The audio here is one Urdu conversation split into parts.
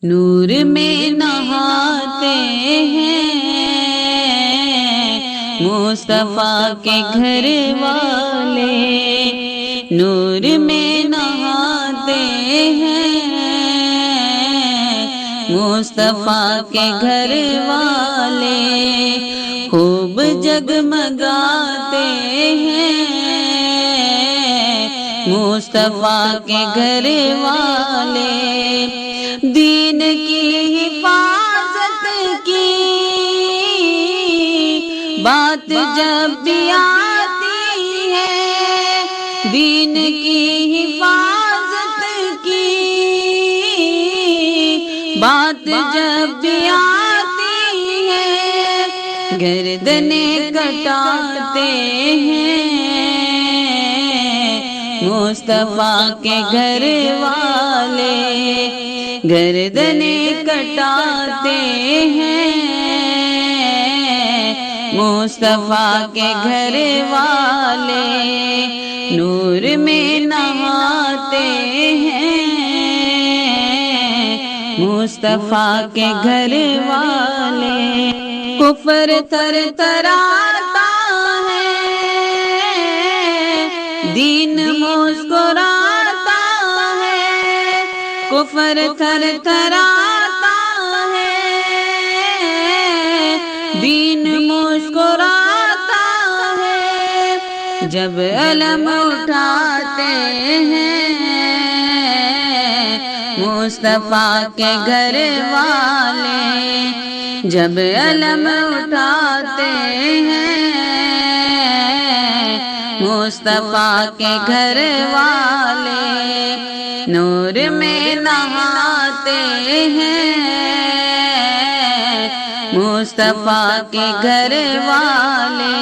نور میں نہاتے ہیں مصطفیٰ کے گھر والے، نور میں نہاتے ہیں مصطفیٰ کے گھر والے، خوب جگمگاتے ہیں مصطفیٰ کے گھر والے، دین کی حفاظت کی بات جب بھی آتی ہے، دین کی حفاظت کی بات جب بھی آتی ہے، گردنیں کٹاتے ہیں مصطفیٰ کے گھر والے، گردنیں کٹاتے ہیں مصطفیٰ کے گھر والے، نور میں نہاتے ہیں مصطفیٰ کے گھر والے، کفر تھر تھراتا ہے، دین مسکراتا ہے، کفر تھر تھراتا ہے، دین مسکراتا ہے، جب علم اٹھاتے ہیں مصطفیٰ کے گھر والے، جب علم اٹھاتے ہیں مصطفیٰ کے گھر والے، نور میں نہاتے ہیں مصطفیٰ کے گھر والے،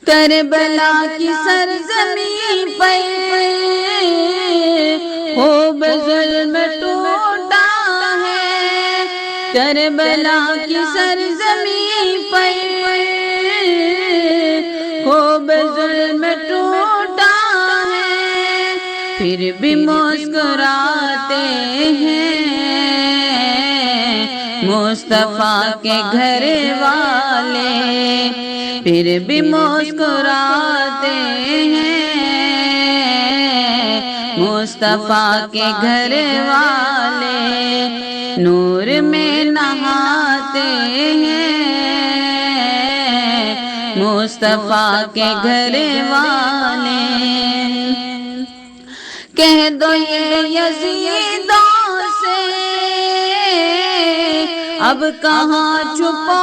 کربلا کی سرزمین پر خوب ظلم ٹوٹا ہے، کربلا کی سرزمین پر خوب ظلم ٹوٹا ہے، پھر بھی مسکراتے ہیں مصطفیٰ کے گھر والے، پھر بھی مسکراتے ہیں مصطفیٰ کے گھر والے، نور میں نہاتے ہیں مصطفیٰ کے گھر والے، کہہ دو یہ یزیدوں سے اب کہاں چھپو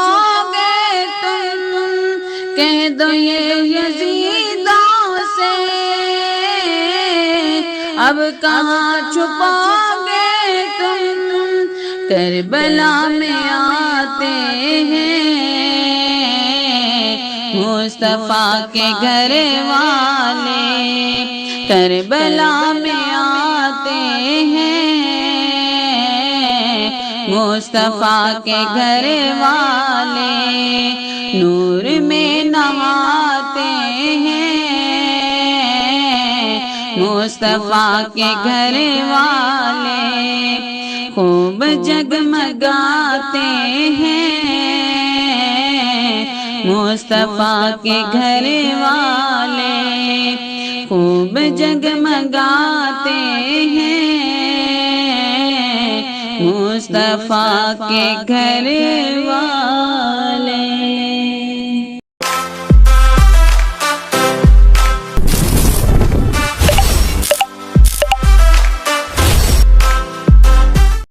گے تم، کہہ دو یہ یزیدوں سے اب کہاں چھپو گے تم، کربلا میں آتے ہیں مصطفیٰ کے گھر والے، کربلا میں آتے ہیں مصطفیٰ کے گھر والے، نور میں نہاتے ہیں مصطفیٰ کے گھر والے، خوب جگمگاتے ہیں مصطفیٰ کے گھر والے، خوب جگمگاتے ہیں مصطفیٰ کے گھر والے۔